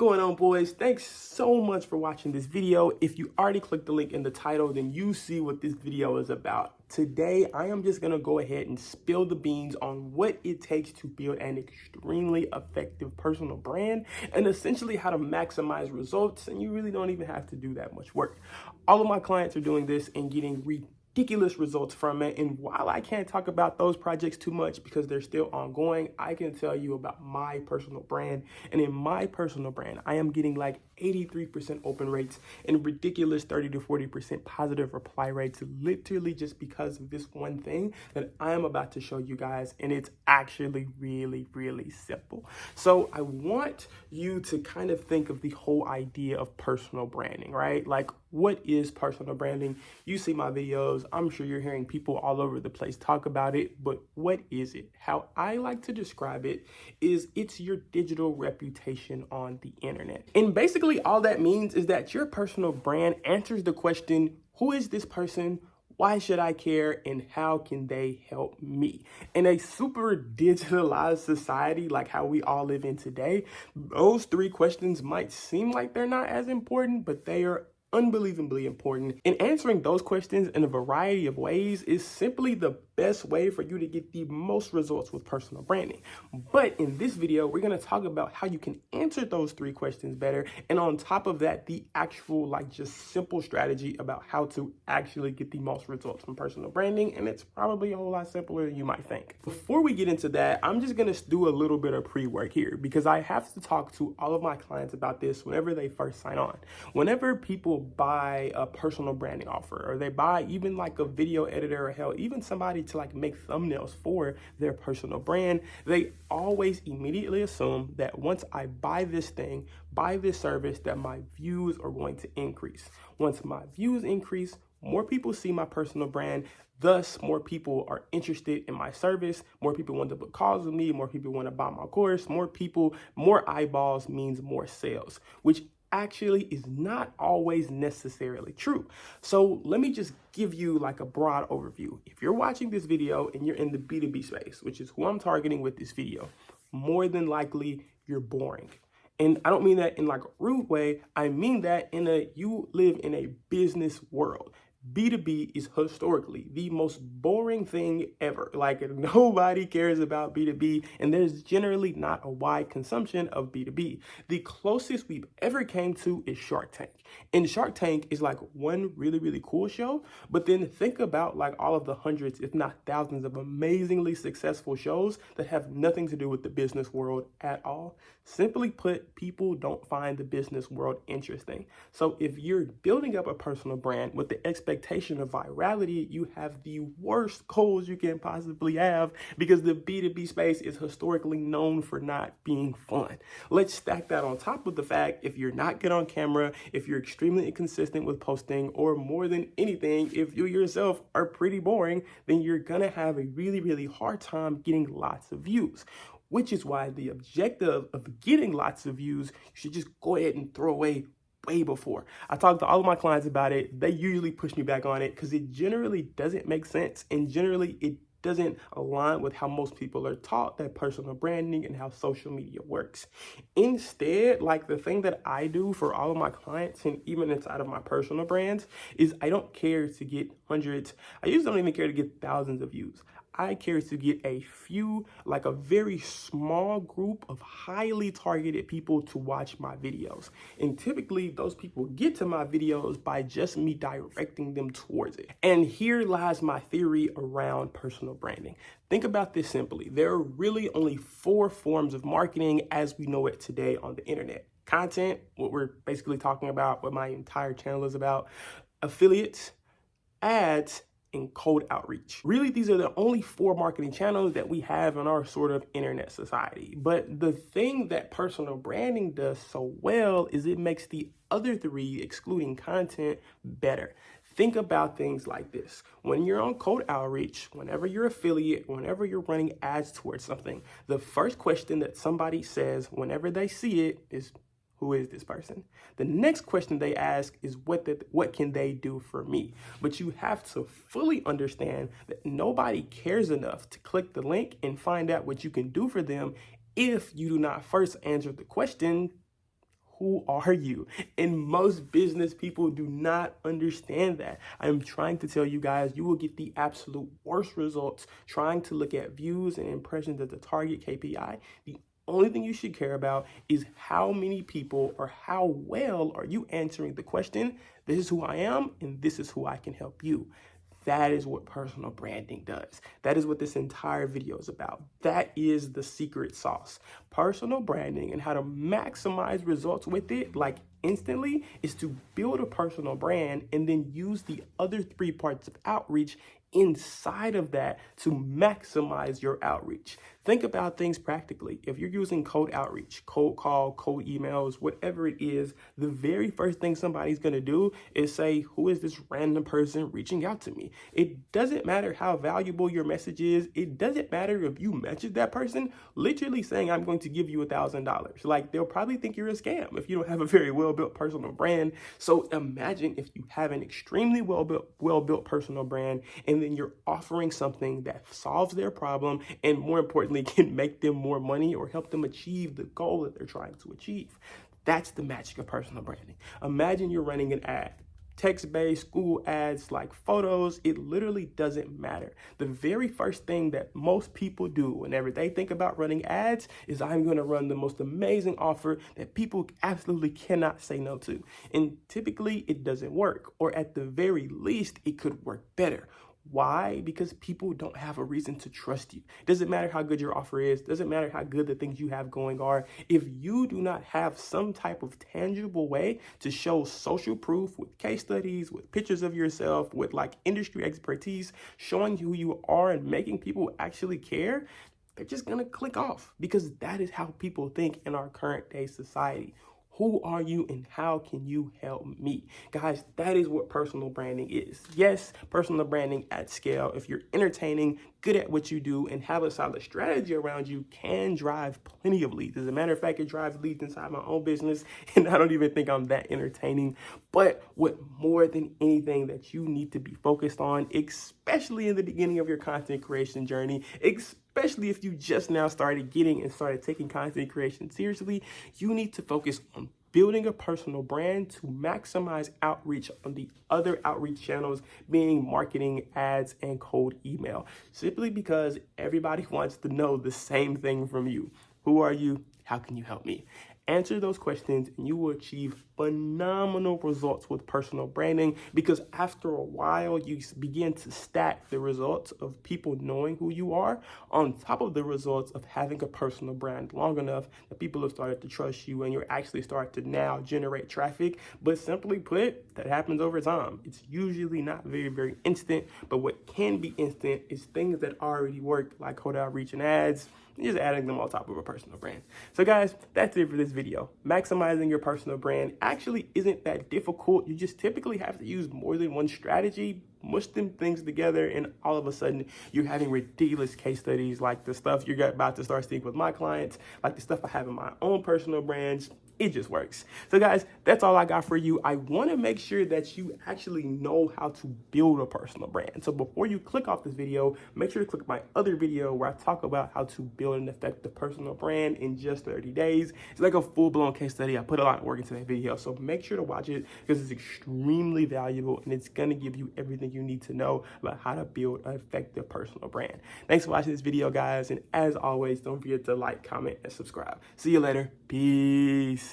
going on, boys? Thanks so much for watching this video. If you already clicked the link in the title, then you see what this video is about. Today, I am just gonna go ahead and spill the beans on what it takes to build an extremely effective personal brand and essentially how to maximize results, and you really don't even have to do that much work. All of my clients are doing this and getting ridiculous results from it. And while I can't talk about those projects too much because they're still ongoing, I can tell you about my personal brand. And in my personal brand, I am getting like 83% open rates and ridiculous 30 to 40% positive reply rates, literally just because of this one thing that I am about to show you guys. And it's actually really simple. So I want you to kind of think of the whole idea of personal branding, right? Like, what is personal branding? You see my videos. I'm sure you're hearing people all over the place talk about it, but what is it? How I like to describe it is it's your digital reputation on the internet. And basically all that means is that your personal brand answers the question, who is this person? Why should I care? And how can they help me? In a super digitalized society like how we all live in today, those three questions might seem like they're not as important, but they are unbelievably important. And answering those questions in a variety of ways is simply the best way for you to get the most results with personal branding. But in this video, we're going to talk about how you can answer those three questions better. And on top of that, the actual, like, just simple strategy about how to actually get the most results from personal branding. And it's probably a whole lot simpler than you might think. Before we get into that, I'm just going to do a little bit of pre-work here because I have to talk to all of my clients about this whenever they first sign on. Whenever people buy a personal branding offer, or they buy even like a video editor, or hell, even somebody to like make thumbnails for their personal brand, they always immediately assume that once I buy this thing, buy this service, that my views are going to increase. Once my views increase, more people see my personal brand, thus more people are interested in my service, more people want to book calls with me, more people want to buy my course, more eyeballs means more sales, which actually is not always necessarily true. So let me just give you like a broad overview. If you're watching this video and you're in the B2B space, which is who I'm targeting with this video, more than likely you're boring. And I don't mean that in like a rude way. I mean that you live in a business world. B2B is historically the most boring thing ever. Like, nobody cares about B2B, and there's generally not a wide consumption of B2B. The closest we've ever came to is Shark Tank. And Shark Tank is like one really cool show, but then think about like all of the hundreds, if not thousands, of amazingly successful shows that have nothing to do with the business world at all. Simply put, people don't find the business world interesting. So if you're building up a personal brand with the expectation of virality, you have the worst goals you can possibly have, because the B2B space is historically known for not being fun. Let's stack that on top of the fact, if you're not good on camera, if you're extremely inconsistent with posting, or more than anything, if you yourself are pretty boring, then you're gonna have a really hard time getting lots of views. Which is why the objective of getting lots of views, you should just go ahead and throw away way before. I talk to all of my clients about it. They usually push me back on it because it generally doesn't make sense, and generally it doesn't align with how most people are taught that personal branding and how social media works. Instead, like, the thing that I do for all of my clients, and even inside of my personal brands, is I don't care to get hundreds. I usually don't even care to get thousands of views. I care to get a few, like a very small group of highly targeted people to watch my videos. And typically those people get to my videos by just me directing them towards it. And here lies my theory around personal branding. Think about this simply. There are really only 4 forms of marketing as we know it today on the internet. Content, what we're basically talking about, what my entire channel is about, affiliates, ads, and cold outreach. Really, these are the only 4 marketing channels that we have in our sort of internet society. But the thing that personal branding does so well is it makes the other 3, excluding content, better. Think about things like this. When you're on cold outreach, whenever you're affiliate, whenever you're running ads towards something, the first question that somebody says whenever they see it is, who is this person? The next question they ask is, what can they do for me? But you have to fully understand that nobody cares enough to click the link and find out what you can do for them if you do not first answer the question, who are you? And most business people do not understand that. I'm trying to tell you guys, you will get the absolute worst results trying to look at views and impressions as a target KPI. The only thing you should care about is how many people or how well are you answering the question, this is who I am and this is who I can help you. That is what personal branding does. That is what this entire video is about. That is the secret sauce. Personal branding and how to maximize results with it, like instantly, is to build a personal brand and then use the other 3 parts of outreach inside of that to maximize your outreach. Think about things practically. If you're using cold outreach, cold call, cold emails, whatever it is, the very first thing somebody's going to do is say, who is this random person reaching out to me? It doesn't matter how valuable your message is. It doesn't matter if you message that person literally saying, I'm going to give you $1,000. Like, they'll probably think you're a scam if you don't have a very well-built personal brand. So imagine if you have an extremely well-built personal brand, and then you're offering something that solves their problem and, more importantly, can make them more money or help them achieve the goal that they're trying to achieve. That's the magic of personal branding. Imagine you're running an ad. Text-based Google ads, like photos, it literally doesn't matter. The very first thing that most people do whenever they think about running ads is, I'm going to run the most amazing offer that people absolutely cannot say no to. And typically it doesn't work, or at the very least, it could work better. Why? Because people don't have a reason to trust you. Doesn't matter how good your offer is. Doesn't matter how good the things you have going are. If you do not have some type of tangible way to show social proof with case studies, with pictures of yourself, with like industry expertise, showing who you are and making people actually care, they're just going to click off, because that is how people think in our current day society. Who are you and how can you help me? Guys, that is what personal branding is. Yes, personal branding at scale, if you're entertaining, good at what you do, and have a solid strategy around you, can drive plenty of leads. As a matter of fact, it drives leads inside my own business, and I don't even think I'm that entertaining. But what more than anything that you need to be focused on, especially in the beginning of your content creation journey, especially if you just now started taking content creation seriously, you need to focus on building a personal brand to maximize outreach on the other outreach channels, being marketing, ads, and cold email. Simply because everybody wants to know the same thing from you. Who are you? How can you help me? Answer those questions and you will achieve phenomenal results with personal branding, because after a while you begin to stack the results of people knowing who you are on top of the results of having a personal brand long enough that people have started to trust you and you're actually starting to now generate traffic. But simply put, that happens over time. It's usually not very instant, but what can be instant is things that already work, like cold outreach and ads, just adding them on top of a personal brand. So guys, that's it for this video. Maximizing your personal brand actually isn't that difficult. You just typically have to use more than one strategy, mush them things together, and all of a sudden you're having ridiculous case studies like the stuff you're about to start seeing with my clients, like the stuff I have in my own personal brands. It just works. So guys, that's all I got for you. I want to make sure that you actually know how to build a personal brand. So before you click off this video, make sure to click my other video where I talk about how to build an effective personal brand in just 30 days. It's like a full-blown case study. I put a lot of work into that video, so make sure to watch it because it's extremely valuable and it's going to give you everything you need to know about how to build an effective personal brand. Thanks for watching this video, guys. And as always, don't forget to like, comment, and subscribe. See you later. Peace.